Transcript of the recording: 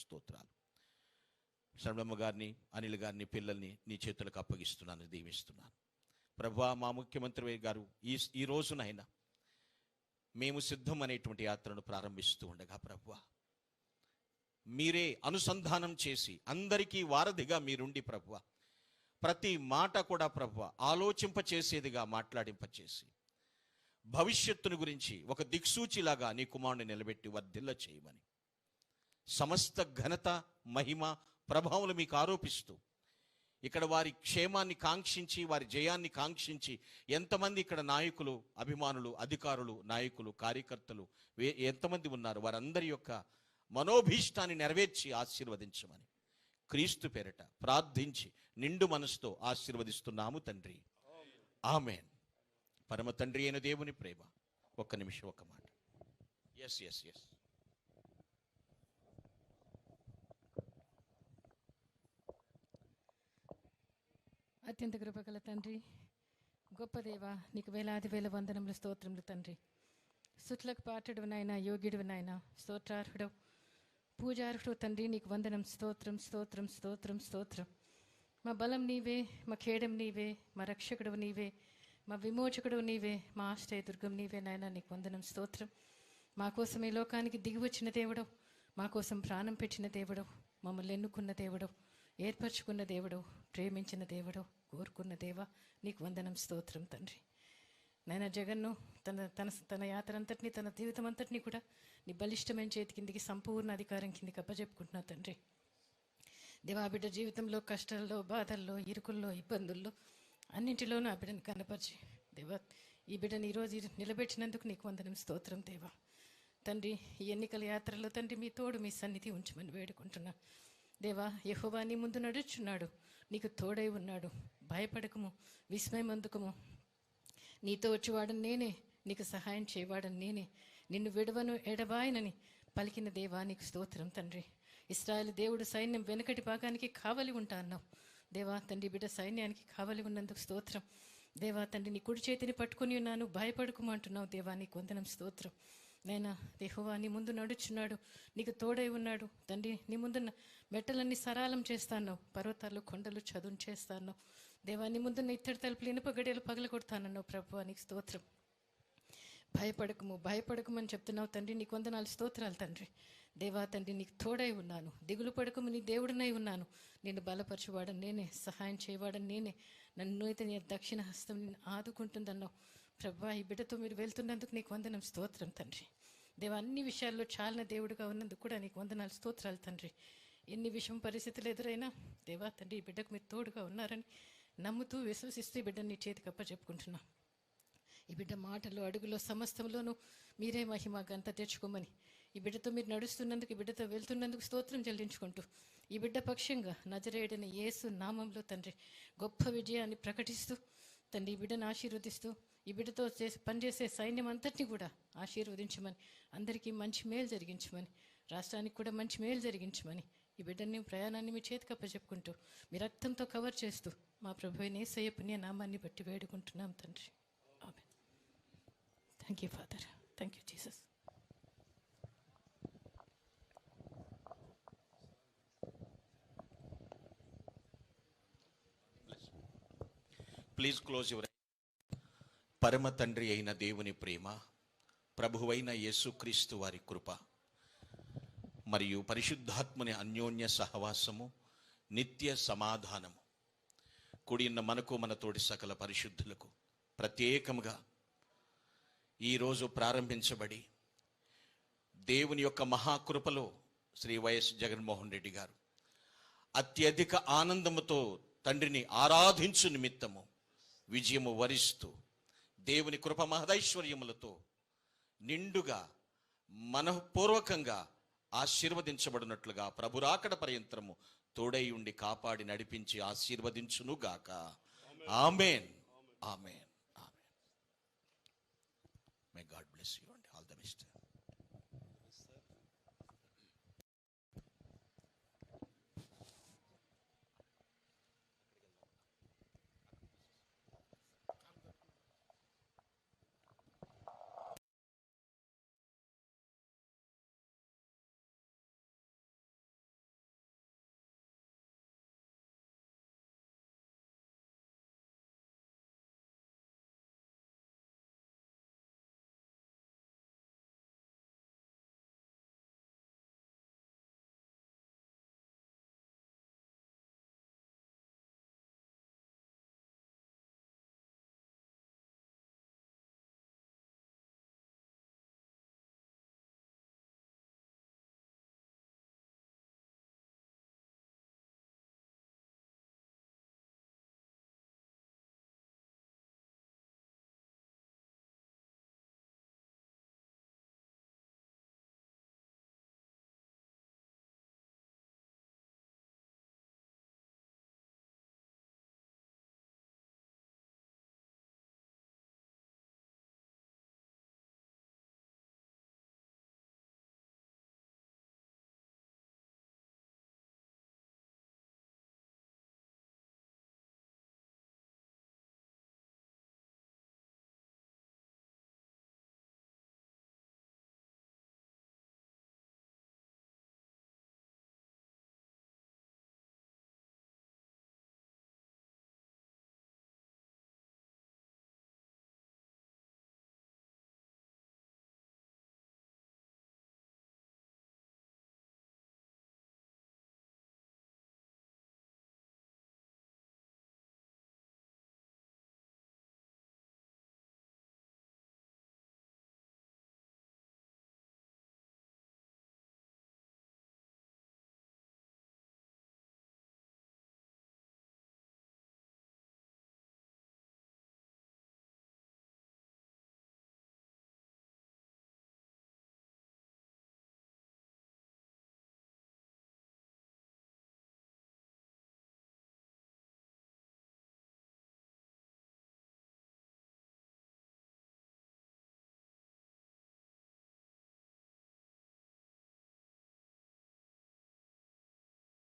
స్తోత్రాలు. శరణమ్మ గారిని, అనిల్ గారిని, పిల్లల్ని నీ చేతులకు అప్పగిస్తున్నాను, దీవిస్తున్నాను. ప్రభువా, మా ముఖ్యమంత్రి గారు ఈ రోజునైనా మేము సిద్ధం అనేటువంటి యాత్రను ప్రారంభిస్తూ ఉండగా ప్రభువా, మీరే అనుసంధానం చేసి అందరికీ వారధిగా మీరుండి ప్రభువా, ప్రతి మాట కూడా ప్రభువా ఆలోచింపచేసేదిగా మాట్లాడింపచేసి భవిష్యత్తును గురించి ఒక దిక్సూచిలాగా నీ కుమారుని నిలబెట్టి వర్ధిల్ల చేయమని సమస్త ఘనత, మహిమ, ప్రభావములు మీకు ఆరోపిస్తూ ఇక్కడ వారి క్షేమాన్ని కాంక్షించి, వారి జయాన్ని కాంక్షించి ఎంతమంది ఇక్కడ నాయకులు, అభిమానులు, అధికారులు, నాయకులు, కార్యకర్తలు ఎంతమంది ఉన్నారు, వారందరి యొక్క మనోభీష్టాన్ని నెరవేర్చి ఆశీర్వదించమని క్రీస్తు పేరట ప్రార్థించి నిండు మనసుతో ఆశీర్వదిస్తున్నాము తండ్రి. ఆమేన్. పరమ తండ్రి అయిన దేవుని ప్రేమ, ఒక్క నిమిషం, ఒక్క మాట. ఎస్ ఎస్ ఎస్ అత్యంత కృపగల తండ్రి, గొప్ప దేవ, నీకు వేలాది వేల వందనములు, స్తోత్రములు తండ్రి. సుట్లకు పాటుడు నాయన, యోగ్యుడు నాయన, స్తోత్రార్హుడు, పూజార్హుడు తండ్రి, నీకు వందనం. స్తోత్రం స్తోత్రం స్తోత్రం స్తోత్రం. మా బలం నీవే, మా ఖేడం నీవే, మా రక్షకుడు నీవే, మా విమోచకుడు నీవే, మా ఆశ్రయ దుర్గం నీవే నాయన, నీకు వందనం. స్తోత్రం. మా కోసం ఈ లోకానికి దిగి వచ్చిన దేవుడు, మా కోసం ప్రాణం పెట్టిన దేవుడు, మమ్మల్ని ఎన్నుకున్న దేవుడు, ఏర్పరచుకున్న దేవుడు, ప్రేమించిన దేవుడు, కోరుకున్న దేవ, నీకు వందనం. స్తోత్రం తండ్రి. నాయన జగన్ను తన యాత్ర అంతటినీ, తన జీవితం అంతటినీ కూడా నీ బలిష్టమైన చేతి కిందికి, సంపూర్ణ అధికారం కిందికి అప్పచెప్పుకుంటున్నా తండ్రి. దేవా, బిడ్డ జీవితంలో కష్టాల్లో, బాధల్లో, ఇరుకుల్లో, ఇబ్బందుల్లో అన్నింటిలోనూ ఆ బిడ్డను కనపరిచి దేవా, ఈ బిడ్డను ఈరోజు నిలబెట్టినందుకు నీకు వందనం. స్తోత్రం దేవా. తండ్రి, ఈ ఎన్నికల యాత్రలో తండ్రి మీ తోడు, మీ సన్నిధి ఉంచమని వేడుకుంటున్నా దేవా. యెహోవా నీ ముందు నడుచున్నాడు, నీకు తోడై ఉన్నాడు, భయపడకము, విస్మయం అందుకము, నీతో వచ్చేవాడని నేనే, నీకు సహాయం చేయవాడని నేనే, నిన్ను విడవను ఎడబాయనని పలికిన దేవా, నీకు స్తోత్రం తండ్రి. ఇశ్రాయేలు దేవుడు సైన్యం వెనుకటి భాగానికి కావలి ఉంటా అన్నావు దేవా. తండ్రి, బిడ్డ సైన్యానికి కావలి ఉన్నందుకు స్తోత్రం దేవా. తండ్రి, నీ కుడి చేతిని పట్టుకుని ఉన్నాను, భయపడకమంటున్నావు దేవా, నీకు వందనం. స్తోత్రం నైనా. యెహోవా నీ ముందు నడుచున్నాడు, నీకు తోడై ఉన్నాడు తండ్రి. నీ ముందున్న మెట్టలన్నీ సరాలం చేస్తాను, పర్వతాలు, కొండలు చదును చేస్తాను దేవా. నీ ముందున్న ఇత్తడి తలుపులు, ఇనుప గడియలు పగల కొడతానన్నావు ప్రభువా, నీకు స్తోత్రం. భయపడకము అని చెప్తున్నావు తండ్రి, నీకు వందనాలు. స్తోత్రాలు తండ్రి. దేవా తండ్రి, నీకు తోడై ఉన్నాను, దిగులు పడకము, నీ దేవుడినై ఉన్నాను, నిన్ను బలపరచువాడని నేనే, సహాయం చేయవాడని నేనే, నన్ను అయితే నీ దక్షిణ హస్తం నిన్ను ఆదుకుంటుందన్నావు ప్రభువా. ఈ బిడ్డతో మీరు వెళ్తున్నందుకు నీకు వందనం. స్తోత్రం తండ్రి. దేవా, అన్ని విషయాల్లో చాలిన దేవుడుగా ఉన్నందుకు కూడా నీకు వందనాలు. స్తోత్రాలు తండ్రి. ఎన్ని విషయం పరిస్థితులు ఎదురైనా దేవా తండ్రి, ఈ బిడ్డకు మీరు తోడుగా ఉన్నారని నమ్ముతూ, విశ్వసిస్తూ ఈ బిడ్డని నీ చేతికి అప్పచెప్పుకుంటున్నా. ఈ బిడ్డ మాటలు, అడుగులో, సమస్తంలోనూ మీరే మహిమ, ఘనత తెచ్చుకోమని ఈ బిడ్డతో మీరు నడుస్తున్నందుకు, ఈ బిడ్డతో వెళ్తున్నందుకు స్తోత్రం చెల్లించుకుంటూ, ఈ బిడ్డ పక్షంగా నజరేయుడైన యేసు నామంలో తండ్రి గొప్ప విజయాన్ని ప్రకటిస్తూ తండ్రి, ఈ బిడ్డను ఆశీర్వదిస్తూ, ఈ బిడ్డతో పనిచేసే సైన్యం అంతటినీ కూడా ఆశీర్వదించమని, అందరికీ మంచి మేలు జరిగించమని, రాష్ట్రానికి కూడా మంచి మేలు జరిగించమని, ఈ బిడ్డని ప్రయాణాన్ని మీ చేతికి అప్పచెప్పుకుంటూ, మీ రక్తంతో కవర్ చేస్తూ, మా ప్రభువైన యేసయ్య పుణ్య నామాన్ని బట్టి వేడుకుంటున్నాం తండ్రి. ఆమేన్. Thank you father. Thank you Jesus. Please close your. పరమ తండ్రి అయిన దేవుని ప్రేమ, ప్రభువైన యేసుక్రీస్తు వారి కృప మరియు పరిశుద్ధాత్మని అన్యోన్య సహవాసము, నిత్య సమాధానము కూడిన మనకు, మన తోటి సకల పరిశుద్ధులకు ప్రత్యేకముగా ఈరోజు ప్రారంభించబడి దేవుని యొక్క మహాకృపలో శ్రీ వైఎస్ జగన్మోహన్ రెడ్డి గారు అత్యధిక ఆనందముతో తండ్రిని ఆరాధించు నిమిత్తము విజయము వరిస్తూ దేవుని కృప మహదైశ్వర్యములతో నిండుగా మనఃపూర్వకంగా ఆశీర్వదించబడినట్లుగా ప్రభురాకడ పర్యంతరము తోడై ఉండి కాపాడి నడిపించి ఆశీర్వదించునుగాక. ఆమేన్. ఆమేన్. ఆమేన్. May God bless you.